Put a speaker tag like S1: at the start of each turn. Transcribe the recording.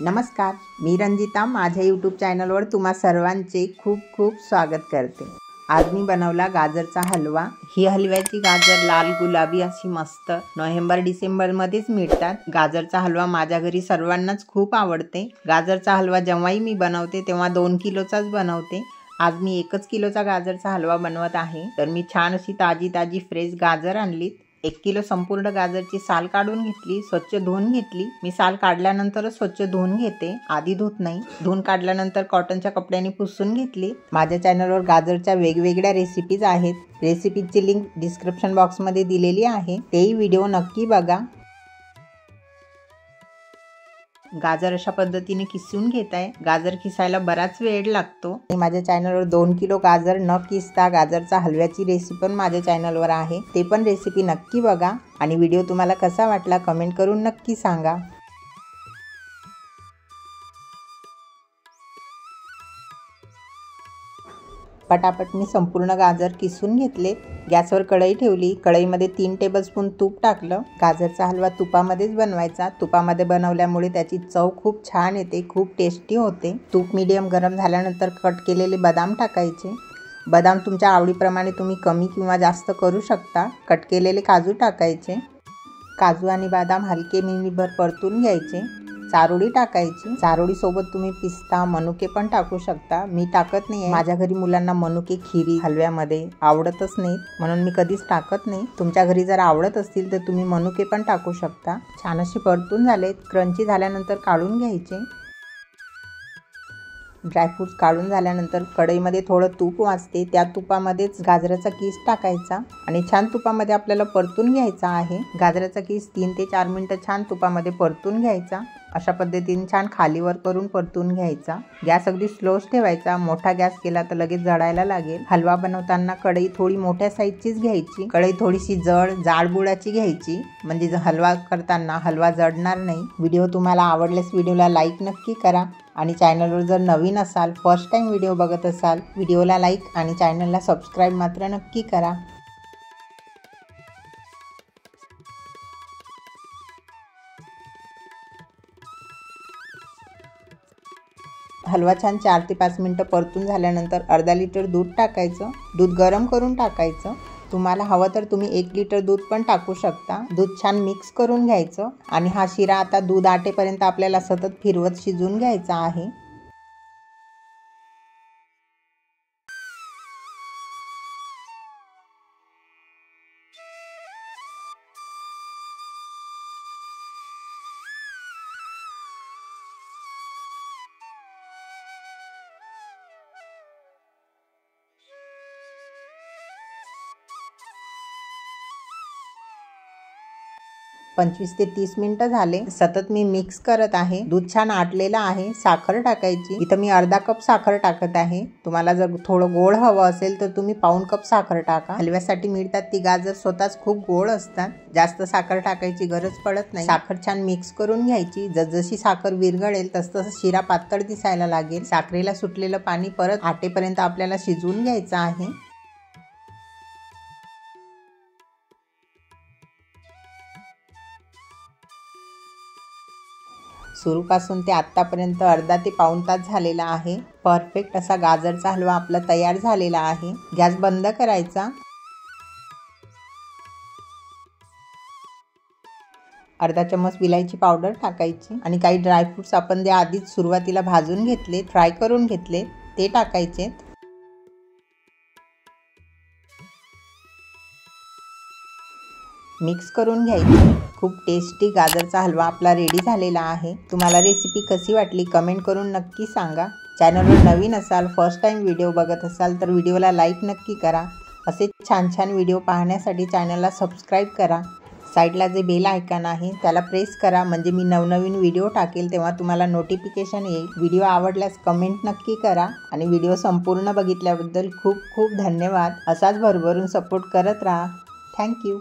S1: नमस्कार, मी रंजिता माझ्या यूट्यूब चॅनलवर तुम्हा सर्वांचे खूप खूप स्वागत करते। आज मी बनवला गाजरचा हलवा। ही हलव्याची गाजर लाल गुलाबी अशी मस्त नोव्हेंबर डिसेंबर मध्येच मिळतात। गाजरचा हलवा माझ्या घरी सर्वांनाच खूप आवडते। गाजरचा हलवा जेव्हाही मी बनवते तेव्हा 2 किलोचाच बनवते। आज मी 1 किलोचा गाजरचा हलवा बनवत आहे। तर मी छान अशी ताजी फ्रेश गाजर आणली। 1 किलो संपूर्ण गाजरची साल काढून घेतली, स्वच्छ धुवून घेतली। मी साल काढल्यानंतर स्वच्छ धुवून घेते, आधी धुत नाही। धुवून काढल्यानंतर कॉटनच्या कपड्याने पुसून घेतली। माझ्या चॅनलवर गाजरच्या वेगवेगळ्या रेसिपीज आहेत। रेसिपीची लिंक डिस्क्रिप्शन बॉक्समध्ये दिलेली आहे, तेही व्हिडिओ नक्की बघा। गाजर अशा पद्धतीने किसून घेत आहे। गाजर किसायला बराच वेळ लागतो। माझ्या चॅनलवर 2 किलो गाजर न किसता गाजरचा हलव्याची रेसिपी पण माझ्या चॅनलवर आहे, ते पण रेसिपी नक्की बघा। आणि व्हिडिओ तुम्हाला कसा वाटला कमेंट करून नक्की सांगा। पटापट मी संपूर्ण गाजर किसून घेतले। गॅसवर कढई ठेवली, कढईमध्ये 3 टेबलस्पून तूप टाकलं। गाजरचा हलवा तुपामध्येच बनवायचा। तुपामध्ये बनवल्यामुळे त्याची चव खूप छान येते, खूप टेस्टी होते। तूप मीडियम गरम झाल्यानंतर कट केलेले बदाम टाकायचे। बदाम तुमच्या आवडीप्रमाणे तुम्ही कमी किंवा जास्त करू शकता। कट केलेले काजू टाकायचे। काजू आणि बदाम हलके मिनिटभर परतून घ्यायचे। चारोळी टाकायची। चारोळी सोबत तुम्ही पिस्ता मनुके पण टाकू शकता, मी टाकत नाही। माझ्या घरी मुलांना मनुके खिरी हलव्यामध्ये आवडतच नाही, म्हणून मी कधीच टाकत नाही। तुमच्या घरी जर आवडत असतील तर तुम्ही मनुके पण टाकू शकता। छान अशी परतून झाले, क्रंची झाल्यानंतर काढून घ्यायचे। ड्रायफ्रूट्स काढून झाल्यानंतर कढईमध्ये थोडं तूप वाजते, त्या तुपामध्येच गाजराचा कीस टाकायचा आणि छान तुपामध्ये आपल्याला परतून घ्यायचा आहे। गाजराचा कीस 3 ते 4 मिनिटं छान तुपामध्ये परतून घ्यायचा। अशा पद्धतीने छान खालीवर करून परतून घ्यायचा। गॅस अगदी स्लोच ठेवायचा, मोठा गॅस केला तर लगेच जळायला लागेल। हलवा बनवताना कढई थोडी मोठ्या साईजचीच घ्यायची। कढई थोडीशी जाड बुडाची घ्यायची, म्हणजे हलवा करताना हलवा जळणार नाही। व्हिडिओ तुम्हाला आवडल्यास व्हिडिओला लाईक नक्की करा आणि चॅनलवर जर नवीन असाल, फर्स्ट टाइम व्हिडिओ बघत असाल, व्हिडिओला लाईक आणि चॅनलला सबस्क्राईब मात्र नक्की करा। हलवा छान 4 ते 5 मिनिटं परतून झाल्यानंतर अर्धा लिटर दूध टाकायचं। दूध गरम करून टाकायचं। तुम्हाला हवं तर तुम्ही 1 लिटर दूध पण टाकू शकता। दूध छान मिक्स करून घ्यायचं आणि हा शिरा आता दूध आटेपर्यंत आपल्याला सतत फिरवत शिजवून घ्यायचा आहे। पंचवीस ते 30 मिनिटं झाले, सतत मी मिक्स करत आहे। दूध छान आटलेलं आहे। साखर टाकायची। इथं मी अर्धा कप साखर टाकत आहे। तुम्हाला जर थोडं गोड हवं असेल तर तुम्ही पाऊण कप साखर टाका। हलव्यासाठी मिळतात ती गाजर स्वतःच खूप गोड असतात, जास्त साखर टाकायची गरज पडत नाही। साखर छान मिक्स करून घ्यायची। जसजशी साखर विरघळेल तसतसं शिरा पातळ दिसायला लागेल। साखरेला सुटलेलं पाणी परत आटेपर्यंत आपल्याला शिजवून घ्यायचं आहे। सुरूपासून ते आत्तापर्यंत अर्धा ते पाऊण तास झालेला आहे। परफेक्ट असा गाजरचा हलवा आपला तयार झालेला आहे। गॅस बंद करायचा। अर्धा चम्मच विलायची पावडर टाकायची आणि काही ड्रायफ्रुट्स आपण जे आधीच सुरुवातीला भाजून घेतले, फ्राय करून घेतले, ते टाकायचे। मिक्स करून घ्यायची। खूप टेस्टी गाजरचा हलवा आपला रेडी झालेला आहे। तुम्हाला रेसिपी कशी वाटली कमेंट करून नक्की सांगा। चॅनलवर नवीन असाल, फर्स्ट टाइम व्हिडिओ बघत असाल तर व्हिडिओला लाईक नक्की करा। असे छान व्हिडिओ पाहण्यासाठी चॅनलला सबस्क्राईब करा। साईडला जे बेल आयकॉन आहे त्याला प्रेस करा, म्हणजे मी नवनवीन व्हिडिओ टाकेल तेव्हा तुम्हाला नोटिफिकेशन येईल। व्हिडिओ आवडल्यास कमेंट नक्की करा आणि व्हिडिओ संपूर्ण बघितल्याबद्दल खूप खूप धन्यवाद। असाच भरभरून सपोर्ट करत राहा। थँक्यू।